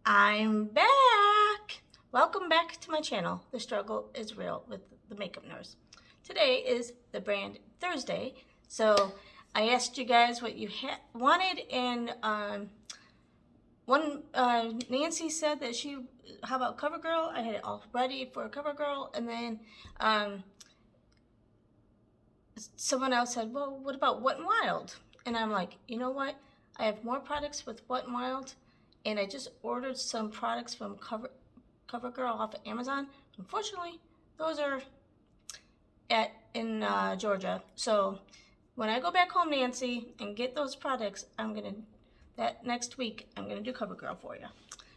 I'm back! Welcome back to my channel. The struggle is real with the makeup nurse. Today is the brand Thursday, so I asked you guys what you wanted, and Nancy said that how about CoverGirl? I had it all ready for CoverGirl, and then someone else said, well, what about Wet n Wild? And I'm like, you know what? I have more products with Wet n Wild, and I just ordered some products from CoverGirl off of Amazon. Unfortunately, those are in Georgia. So when I go back home, Nancy, and get those products, that next week, I'm gonna do CoverGirl for you.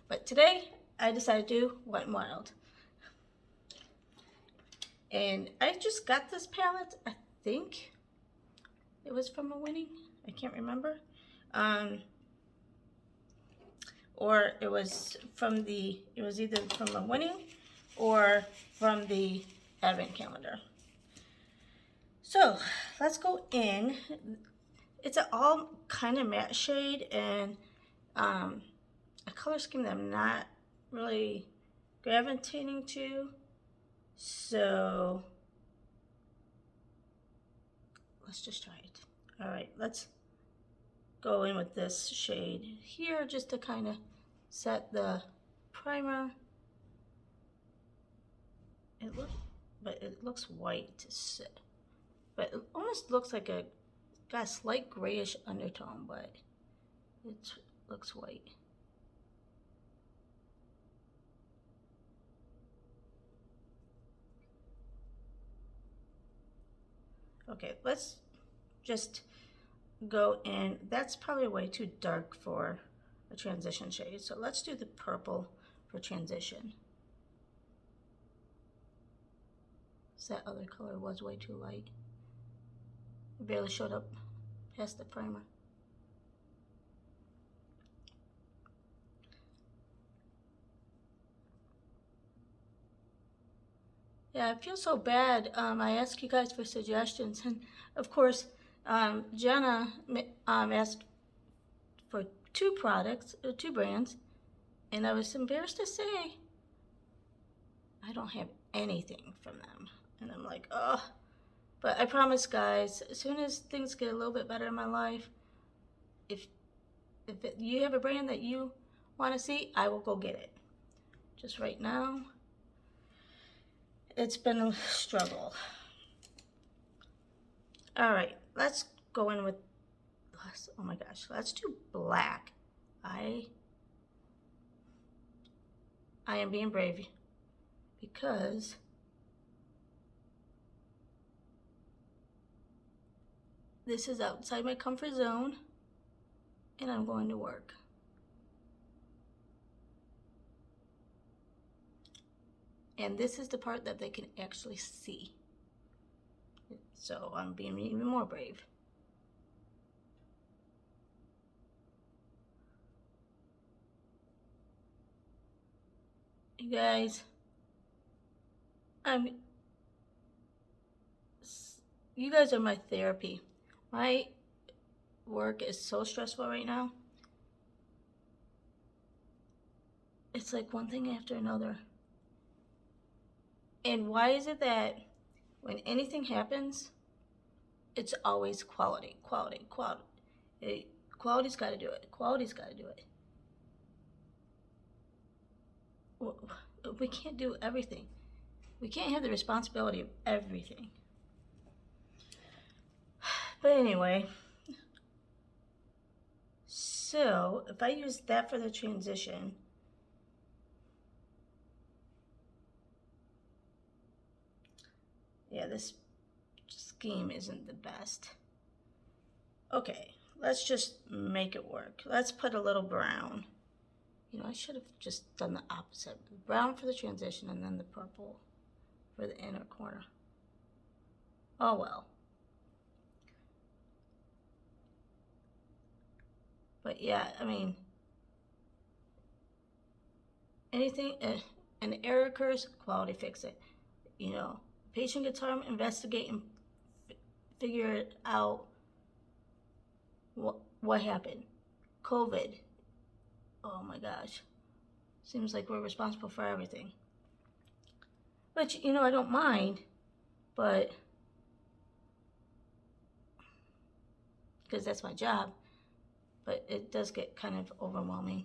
But today, I decided to do Wet n Wild. And I just got this palette, I think it was from a Winning, I can't remember. Or it was either from a Winning or from the Advent calendar. So let's go in. It's an all kind of matte shade and a color scheme that I'm not really gravitating to. So let's just try it. All right, let's go in with this shade here just to kind of set the primer. It looks white, but it almost looks like got a slight grayish undertone, but it looks white. Okay, let's just go in. That's probably way too dark for a transition shade, so let's do the purple for transition. That other color was way too light. It barely showed up past the primer. Yeah, I feel so bad. I asked you guys for suggestions, and of course, Jenna asked for two brands, and I was embarrassed to say I don't have anything from them. And I'm like, oh. But I promise, guys, as soon as things get a little bit better in my life, if you have a brand that you want to see, I will go get it. Just right now, it's been a struggle. All right, let's go in with, oh my gosh, let's do black. I am being brave because this is outside my comfort zone and I'm going to work. And this is the part that they can actually see. So I'm being even more brave. You guys, you guys are my therapy. My work is so stressful right now. It's like one thing after another. And why is it that when anything happens, it's always quality, quality, quality. Quality's got to do it. Quality's got to do it. We can't do everything. We can't have the responsibility of everything. But anyway, so if I use that for the transition, yeah, this scheme isn't the best. Okay, let's just make it work. Let's put a little brown. You know, I should have just done the opposite. Brown for the transition and then the purple for the inner corner. Oh well. But yeah, I mean, anything, an error occurs, quality fix it. You know, patient gets harm, investigate and figure it out. What happened? COVID. Oh my gosh. Seems like we're responsible for everything. Which, you know, I don't mind, but because that's my job, but it does get kind of overwhelming.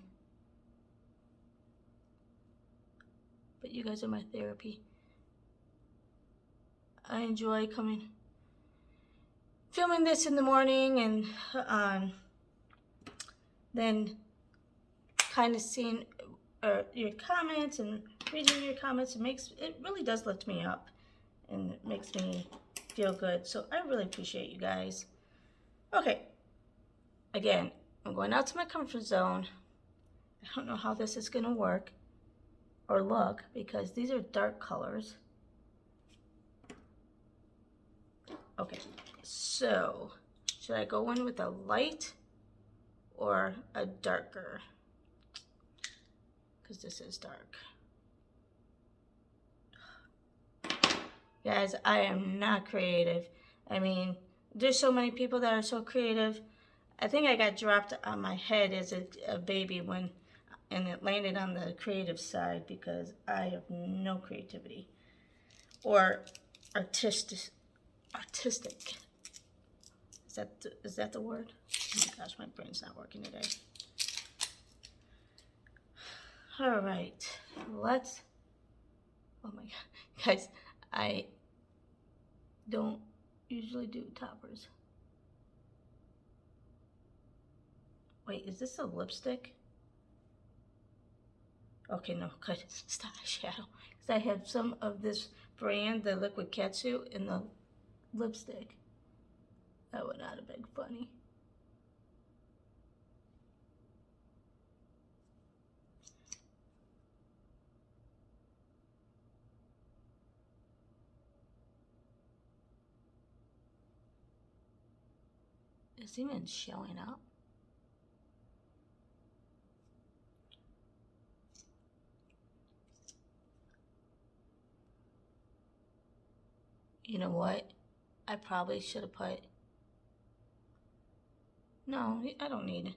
But you guys are my therapy. I enjoy filming this in the morning, and then kind of seeing your comments and reading your comments. It really does lift me up, and it makes me feel good. So I really appreciate you guys. Okay, again, I'm going out to my comfort zone. I don't know how this is going to work or look because these are dark colors. Okay, so should I go in with a light or a darker? Because this is dark. Guys, I am not creative. I mean, there's so many people that are so creative. I think I got dropped on my head as a baby and it landed on the creative side because I have no creativity or artistic. Is that the word? Oh my gosh, my brain's not working today. All right, oh my God, guys, I don't usually do toppers. Wait, is this a lipstick? Okay, no, good. It's not eyeshadow. Because I have some of this brand, the liquid catsuit, in the lipstick. That would not have been funny. Is it even showing up? You know what? I probably should have put... No, I don't need it.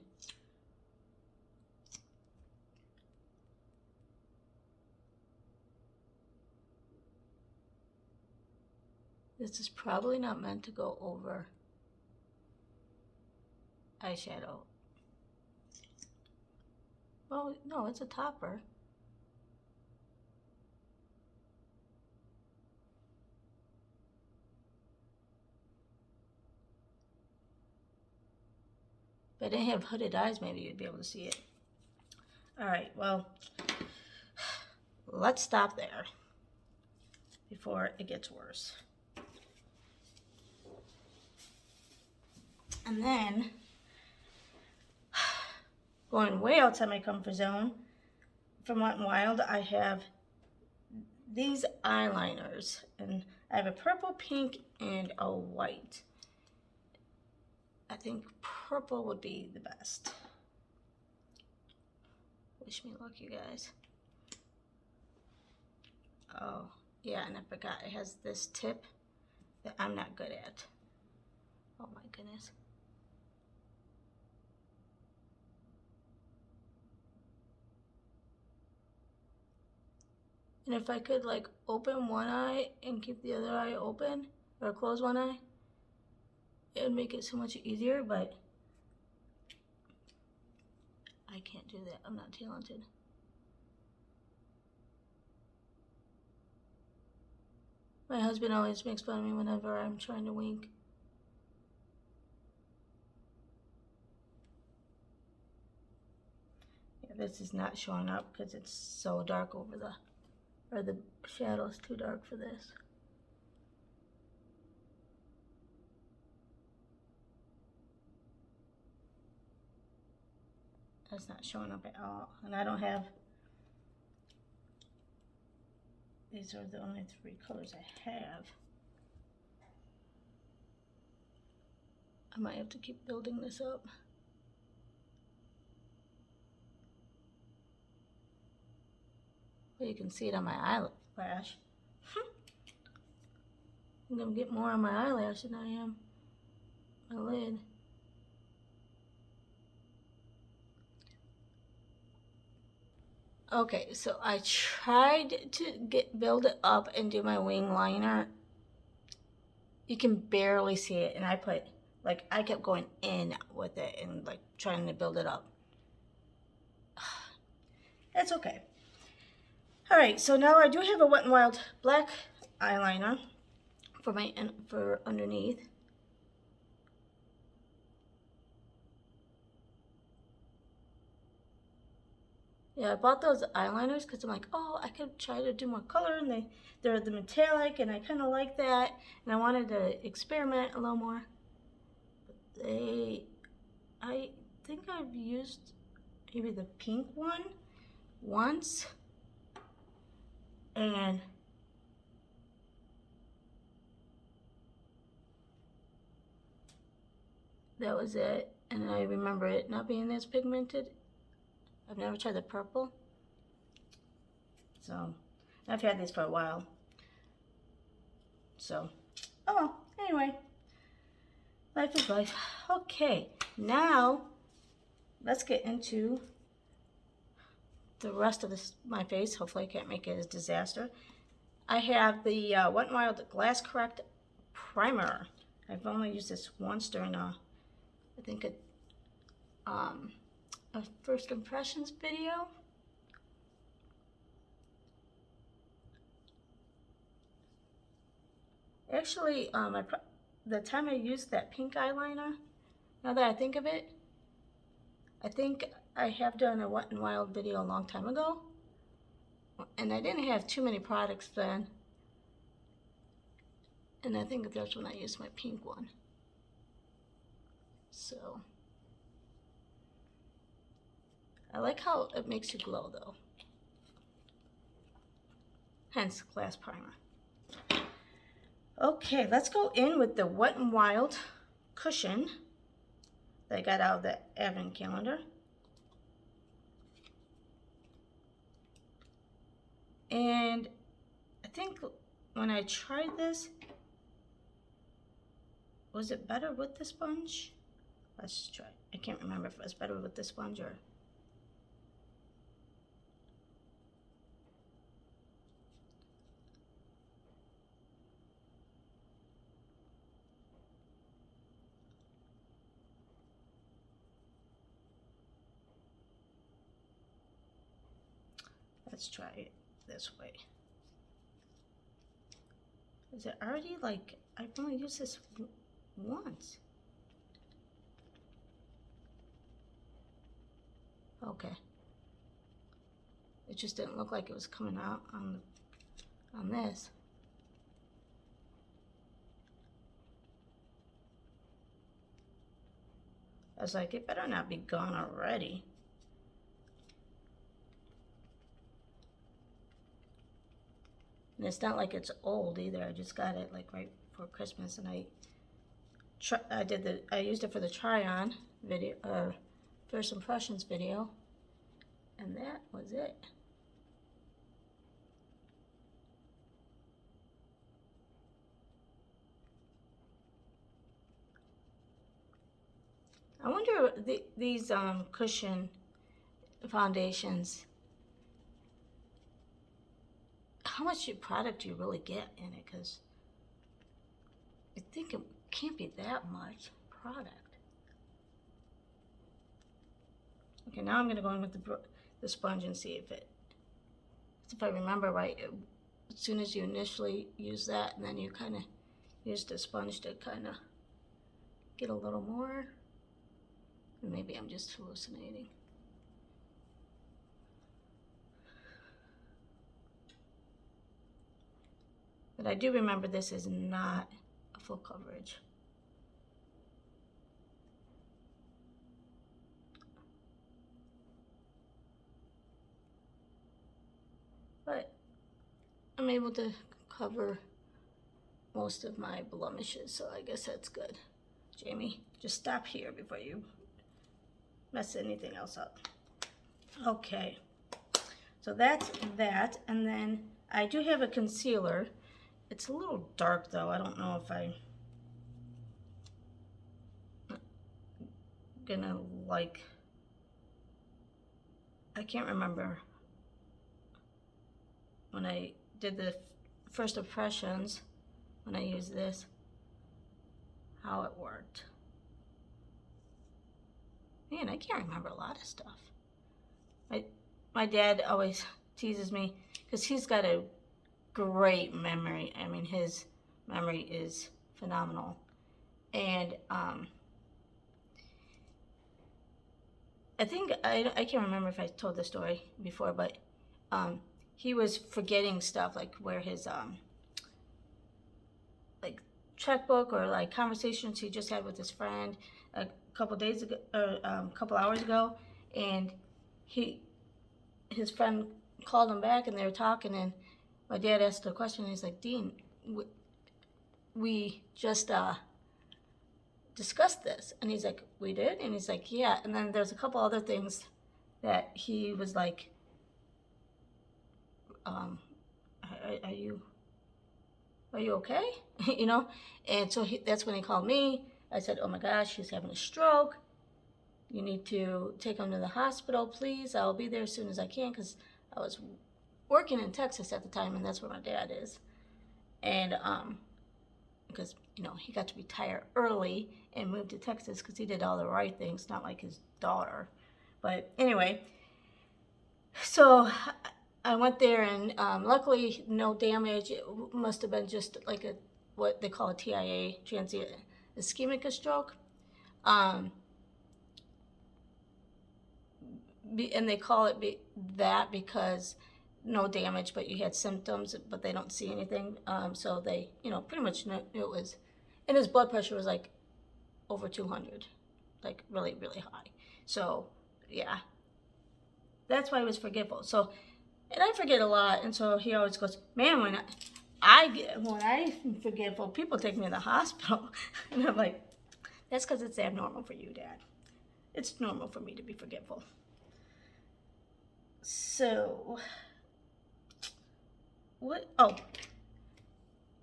This is probably not meant to go over eyeshadow. Oh, no, it's a topper. If I didn't have hooded eyes, maybe you'd be able to see it. All right, well, let's stop there before it gets worse. And then, going way outside my comfort zone, from Wet n Wild, I have these eyeliners. And I have a purple, pink, and a white. I think purple would be the best. Wish me luck, you guys. Oh, yeah, and I forgot it has this tip that I'm not good at. Oh my goodness. And if I could like open one eye and keep the other eye open, or close one eye, it would make it so much easier, but I can't do that. I'm not talented. My husband always makes fun of me whenever I'm trying to wink. Yeah, this is not showing up because it's so dark over the shadow's too dark for this. That's not showing up at all. And I don't have, these are the only 3 colors I have. I might have to keep building this up. Well, you can see it on my eyelash. I'm gonna get more on my eyelash than I am my lid. Okay, so I tried to build it up and do my wing liner. You can barely see it, and I kept going in with it and like trying to build it up. That's okay. All right, so now I do have a Wet n Wild black eyeliner for underneath. Yeah, I bought those eyeliners because I'm like, oh, I could try to do more color, and they're the metallic, and I kind of like that, and I wanted to experiment a little more. But I think I've used maybe the pink one once, and that was it. And I remember it not being as pigmented. I've never tried the purple. So, I've had these for a while. So, oh well, anyway. Life is life. Okay, now let's get into the rest of my face. Hopefully I can't make it a disaster. I have the Wet n Wild Glass Correct Primer. I've only used this once during a first impressions video. Actually, the time I used that pink eyeliner, now that I think of it, I think I have done a Wet n Wild video a long time ago, and I didn't have too many products then, and I think that's when I used my pink one. So, I like how it makes you glow though. Hence, glass primer. Okay, let's go in with the Wet n Wild cushion that I got out of the advent calendar. And I think when I tried this, was it better with the sponge? Let's try. I can't remember if it was better with the sponge or... Let's try it this way. Is it already like, I've only used this once. Okay. It just didn't look like it was coming out on this. I was like, it better not be gone already. And it's not like it's old either. I just got it like right before Christmas, and I used it for the try-on video, first impressions video, and that was it. I wonder these cushion foundations, how much product do you really get in it? Because I think it can't be that much product. Okay, now I'm going to go in with the sponge and see if I remember right, as soon as you initially use that, and then you kind of use the sponge to kind of get a little more. And maybe I'm just hallucinating. But I do remember this is not a full coverage. But I'm able to cover most of my blemishes, so I guess that's good. Jamie, just stop here before you mess anything else up. Okay, so that's that, and then I do have a concealer. It's a little dark though. I don't know if I'm gonna like, I can't remember when I did the first impressions, when I used this, how it worked. Man, I can't remember a lot of stuff. My dad always teases me because he's got a great memory. I mean, his memory is phenomenal. And I think, I can't remember if I told the story before, but he was forgetting stuff, like where his like checkbook or like conversations he just had with his friend a couple days ago, or a couple hours ago, and his friend called him back and they were talking, and my dad asked a question and he's like, Dean, we just discussed this. And he's like, we did? And he's like, yeah. And then there's a couple other things that he was like, are you okay? You know? And so that's when he called me. I said, oh my gosh, he's having a stroke. You need to take him to the hospital, please. I'll be there as soon as I can, because I was working in Texas at the time, and that's where my dad is. And because, you know, he got to retire early and moved to Texas because he did all the right things, not like his daughter. But anyway, so I went there, and luckily no damage. It must have been just like what they call a TIA, transient ischemic stroke. And they call it that because no damage, but you had symptoms, but they don't see anything. So they, you know, pretty much knew it was, and his blood pressure was like over 200, like really, really high. So yeah, that's why he was forgetful. So, and I forget a lot, and so he always goes, man, when I'm forgetful, people take me to the hospital. And I'm like, that's because it's abnormal for you, Dad. It's normal for me to be forgetful. So, what? Oh,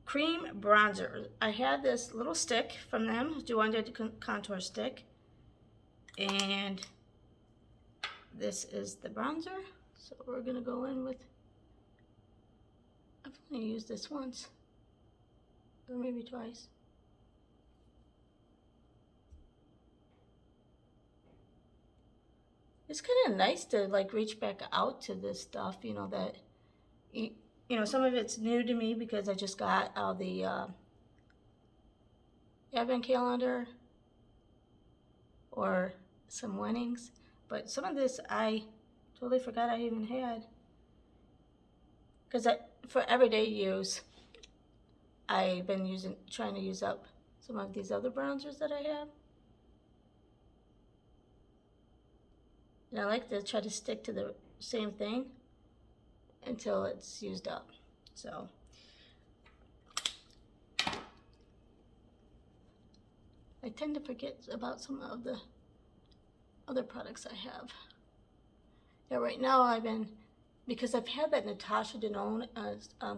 cream bronzer. I had this little stick from them, Do Untitled Contour Stick. And this is the bronzer. So we're going to go in with, I've only used this once, or maybe twice. It's kind of nice to like reach back out to this stuff, you know, that, you know, some of it's new to me because I just got out the advent calendar or some winnings. But some of this I totally forgot I even had. Because for everyday use, I've been trying to use up some of these other bronzers that I have. And I like to try to stick to the same thing until it's used up. So I tend to forget about some of the other products I have. Yeah, right now because I've had that Natasha Denone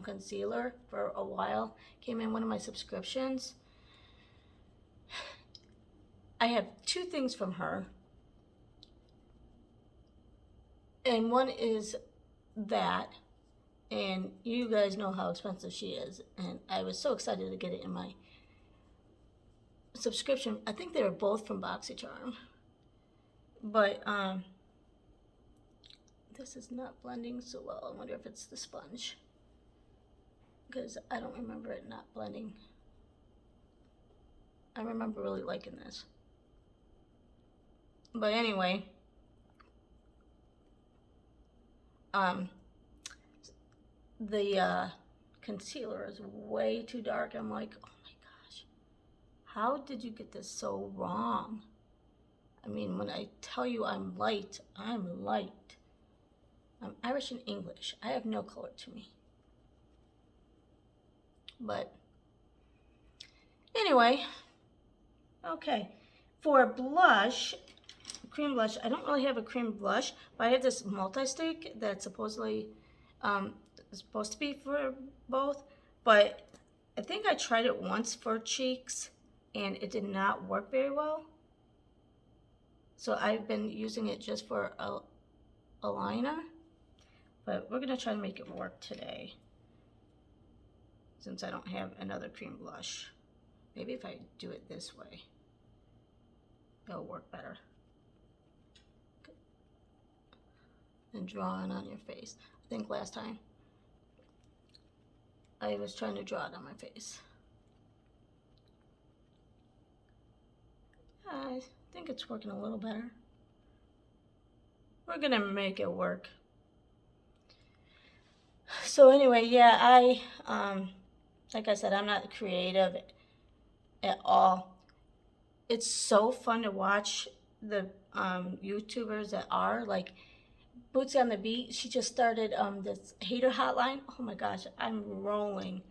concealer for a while, came in one of my subscriptions. I have two things from her. And one is that, and you guys know how expensive she is, and I was so excited to get it in my subscription. I think they were both from BoxyCharm, but this is not blending so well. I wonder if it's the sponge, because I don't remember it not blending. I remember really liking this. But anyway, the concealer is way too dark. I'm like, oh my gosh, how did you get this so wrong? I mean, when I tell you I'm light, I'm light. I'm Irish and English. I have no color to me. But anyway, okay. For blush, cream blush, I don't really have a cream blush, but I have this multi-stick that's supposedly supposed to be for both, but I think I tried it once for cheeks and it did not work very well. So I've been using it just for a liner. But we're gonna try to make it work today, since I don't have another cream blush. Maybe if I do it this way, it'll work better. And drawing on your face. I think last time I was trying to draw it on my face. I think it's working a little better. We're gonna make it work. So anyway, yeah, like I said, I'm not creative at all. It's so fun to watch the YouTubers that are, like Bootsy on the Beat. She just started this hater hotline. Oh my gosh, I'm rolling.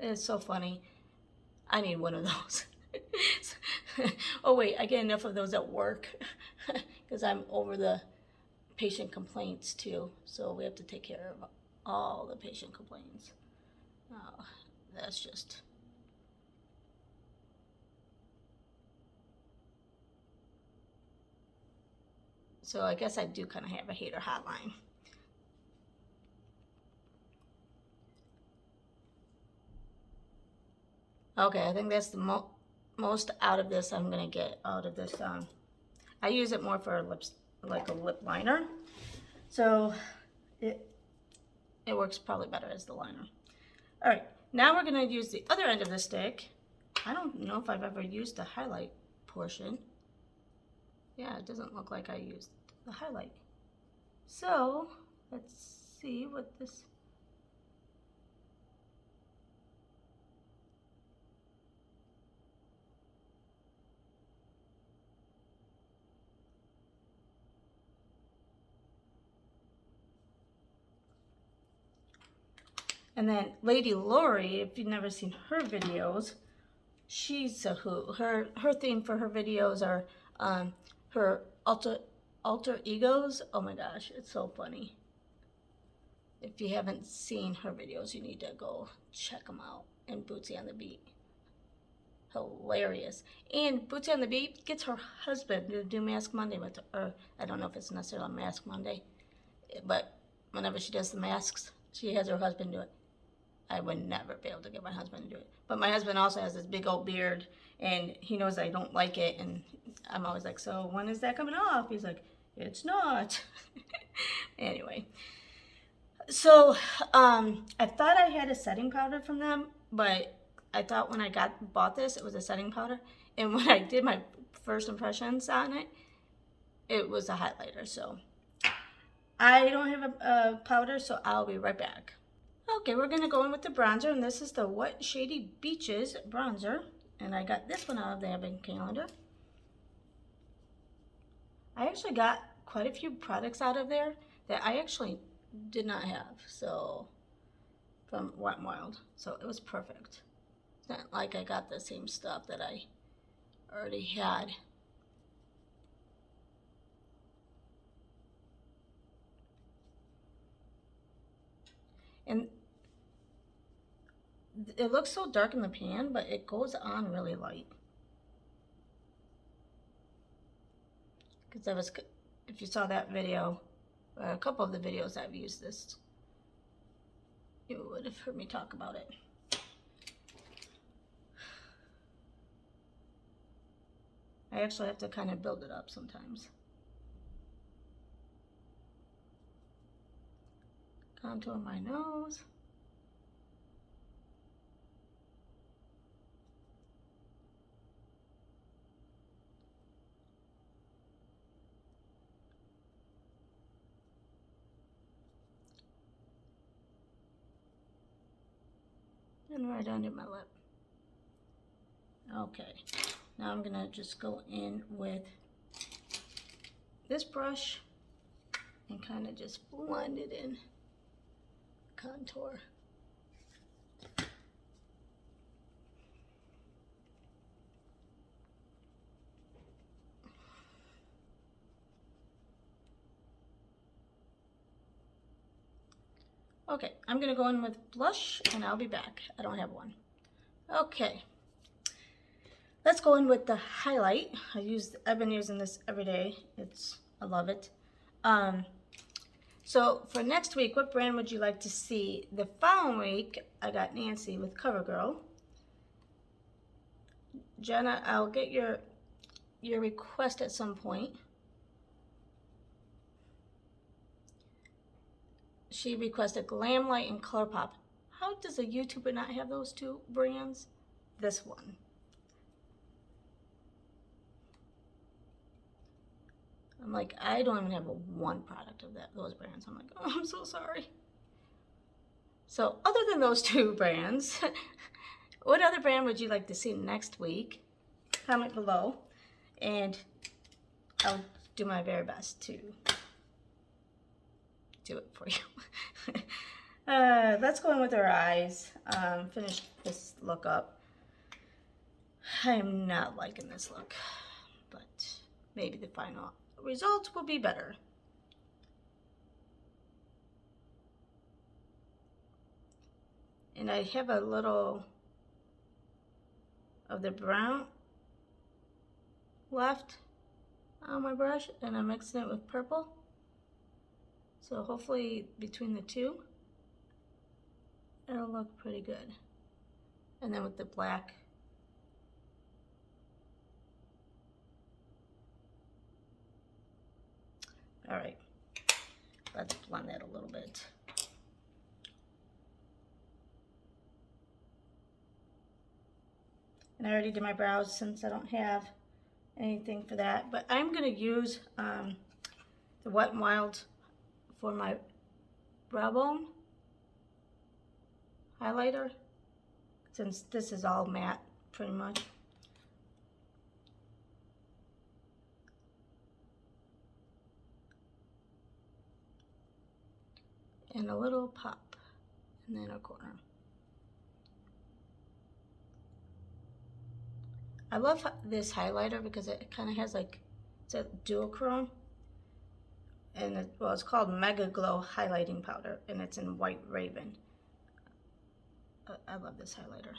It's so funny. I need one of those. Oh wait, I get enough of those at work because I'm over the patient complaints too. So we have to take care of all the patient complaints. Oh, that's just... So I guess I do kind of have a hater hotline. Okay, I think that's the most out of this I'm gonna get out of this. I use it more for lips, like a lip liner. So it works probably better as the liner. All right, now we're gonna use the other end of the stick. I don't know if I've ever used the highlight portion. Yeah, it doesn't look like I used the highlight. So let's see what this... And then Lady Lori, if you've never seen her videos, she's a who. Her theme for her videos are her alter egos. Oh my gosh, it's so funny. If you haven't seen her videos, you need to go check them out. And Bootsy on the Beat, hilarious. And Bootsy on the Beat gets her husband to do Mask Monday with her. Or I don't know if it's necessarily Mask Monday, but whenever she does the masks, she has her husband do it. I would never be able to get my husband to do it. But my husband also has this big old beard, and he knows I don't like it, and I'm always like, so when is that coming off? He's like, it's not. Anyway. So, I thought I had a setting powder from them, but I thought when I bought this, it was a setting powder. And when I did my first impressions on it, it was a highlighter. So, I don't have a powder, so I'll be right back. Okay, we're gonna go in with the bronzer, and this is the Wet Shady Beaches bronzer. And I got this one out of the Advent calendar. I actually got quite a few products out of there that I actually did not have, so, from Wet n Wild. So it was perfect. It's not like I got the same stuff that I already had. And it looks so dark in the pan, but it goes on really light. Because if you saw that video, or a couple of the videos I've used this, you would have heard me talk about it. I actually have to kind of build it up sometimes. Contour my nose. And right under my lip. Okay, now I'm gonna just go in with this brush and kind of just blend it in, contour. Okay, I'm gonna go in with blush and I'll be back. I don't have one. Okay, let's go in with the highlight. I've been using this every day. I love it. So for next week, what brand would you like to see? The following week, I got Nancy with CoverGirl. Jenna, I'll get your request at some point. She requested Glam Light and ColourPop. How does a YouTuber not have those two brands? This one. I'm like, I don't even have one product of those brands. I'm like, oh, I'm so sorry. So other than those two brands, what other brand would you like to see next week? Comment below, and I'll do my very best to do it for you. Let's go in with our eyes. Finish this look up. I am not liking this look, but maybe the final result will be better. And I have a little of the brown left on my brush, and I'm mixing it with purple. So hopefully between the two, it'll look pretty good. And then with the black, all right, let's blend that a little bit. And I already did my brows since I don't have anything for that, but I'm gonna use the Wet n Wild for my brow bone highlighter, since this is all matte pretty much. And a little pop in the inner corner. I love this highlighter because it kind of has like, it's a duochrome, and it's called Mega Glow Highlighting Powder, and it's in White Raven. I love this highlighter,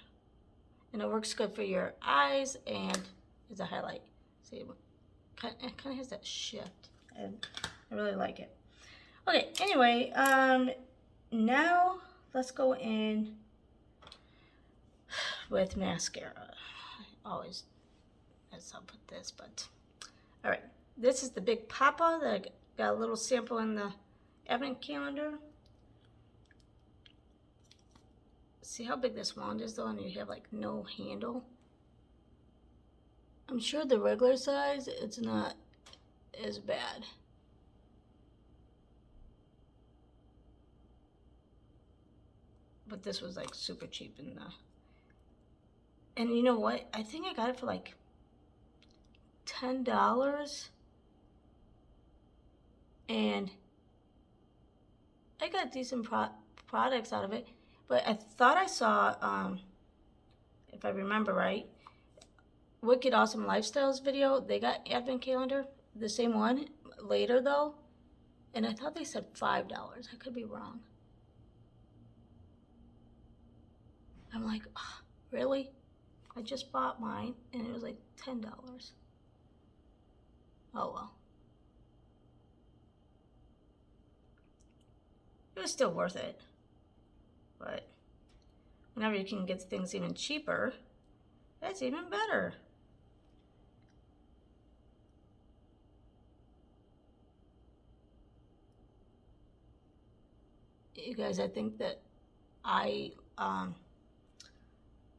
and it works good for your eyes and it's a highlight. See, it kind of has that shift, and I really like it. Okay, anyway, now let's go in with mascara. I always mess up with this, but all right. This is the Big Papa that I got a little sample in the advent calendar. See how big this wand is though, and you have like no handle. I'm sure the regular size, it's not as bad. But this was like super cheap in the, and you know what? I think I got it for like $10. And I got decent products out of it. But I thought I saw, if I remember right, Wicked Awesome Lifestyles video. They got advent calendar, the same one, later though. And I thought they said $5. I could be wrong. I'm like, oh, really? I just bought mine and it was like $10. Oh well. It was still worth it. But whenever you can get things even cheaper, that's even better. You guys, I think that eyeliner,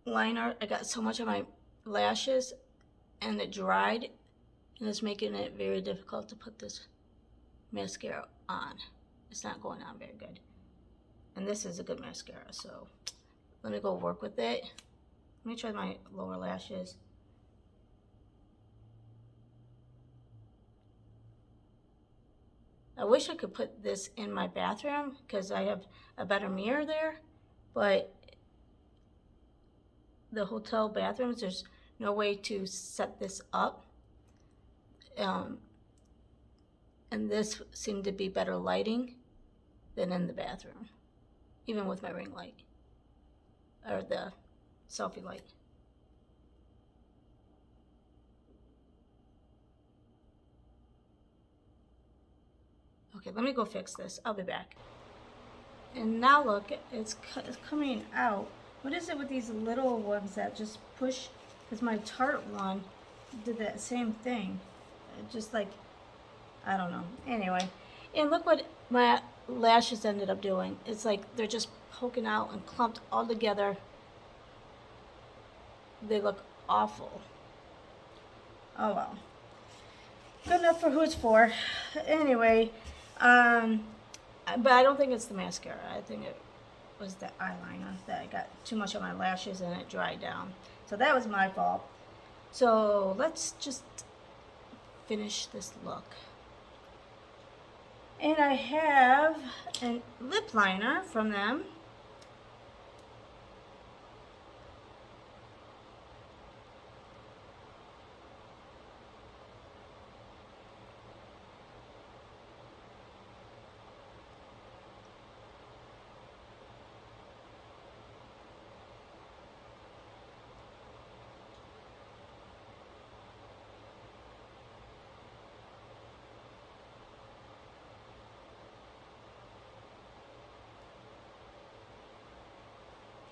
I got so much on my lashes and it dried, and it's making it very difficult to put this mascara on. It's not going on very good. And this is a good mascara, so let me go work with it. Let me try my lower lashes. I wish I could put this in my bathroom because I have a better mirror there, but the hotel bathrooms, there's no way to set this up. And this seemed to be better lighting than in the bathroom, even with my ring light, or the selfie light. Okay, let me go fix this. I'll be back. And now look, it's coming out. What is it with these little ones that just push? Because my Tarte one did that same thing. Just like, I don't know. Anyway, and look what my lashes ended up doing. It's like they're just poking out and clumped all together. They look awful. Oh well. Good enough for who it's for. Anyway, but I don't think it's the mascara. I think it was the eyeliner that I got too much on my lashes and it dried down. So that was my fault. So let's just finish this look. And I have a lip liner from them.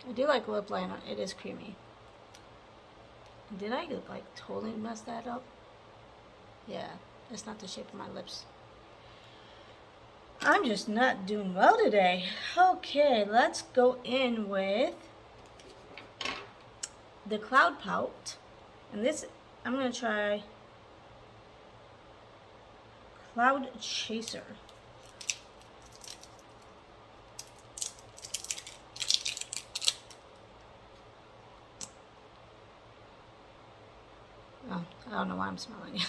I do like lip liner. It is creamy. Did I like totally mess that up? Yeah, that's not the shape of my lips. I'm just not doing well today. Okay, let's go in with the Cloud Pout. And this, I'm going to try Cloud Chaser. Oh, I don't know why I'm smelling it.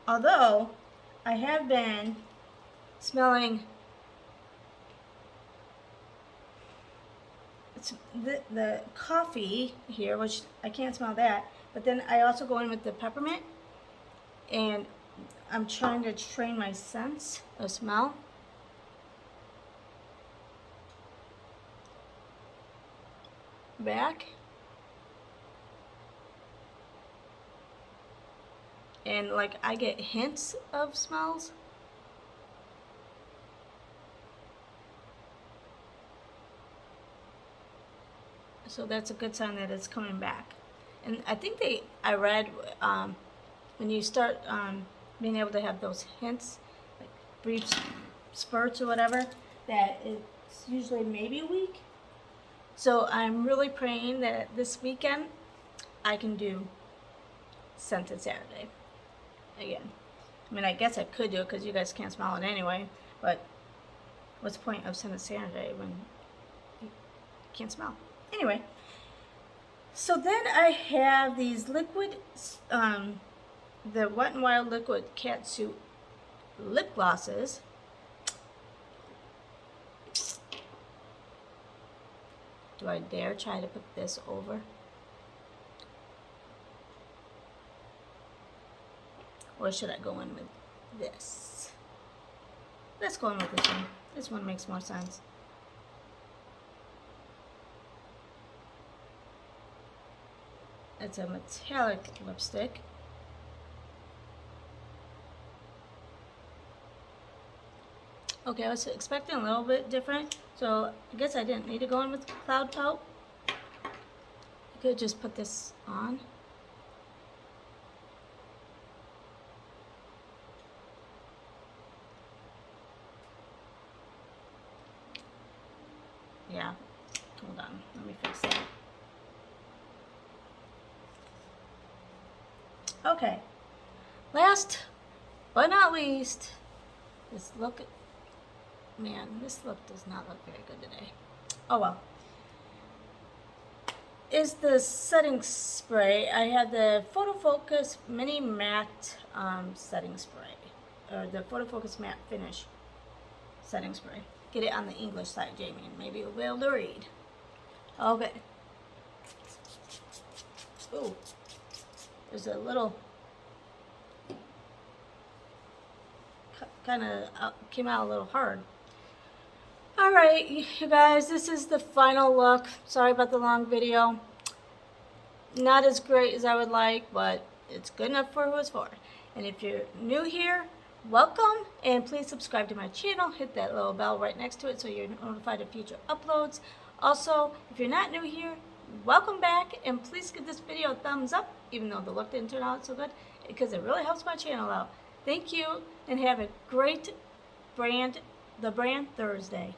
Although, I have been smelling the coffee here, which I can't smell that. But then I also go in with the peppermint. And I'm trying to train my sense of smell. Back. And like I get hints of smells. So that's a good sign that it's coming back. And I think I read when you start being able to have those hints, like brief spurts or whatever, that it's usually maybe a week. So I'm really praying that this weekend I can do Scented Saturday again. I mean, I guess I could do it because you guys can't smell it anyway, but what's the point of Scented Saturday when you can't smell? Anyway, so then I have these liquid, the Wet n Wild Liquid Catsuit lip glosses. Do I dare try to put this over? Or should I go in with this? Let's go in with this one. This one makes more sense. It's a metallic lipstick. Okay, I was expecting a little bit different, so I guess I didn't need to go in with Cloud Pout. I could just put this on. Yeah, hold on, let me fix that. Okay, last but not least, this look, man, this look does not look very good today. Oh well. Is the setting spray. I have the Photo Focus Mini Matte setting spray, or the Photo Focus Matte Finish setting spray. Get it on the English side, Jamie, and maybe you'll be able to read. Okay. Ooh. There's a little, kind of came out a little hard. Alright, you guys, this is the final look. Sorry about the long video. Not as great as I would like, but it's good enough for who it's for. And if you're new here, welcome, and please subscribe to my channel. Hit that little bell right next to it so you're notified of future uploads. Also, if you're not new here, welcome back, and please give this video a thumbs up, even though the look didn't turn out so good, because it really helps my channel out. Thank you, and have a great brand Thursday.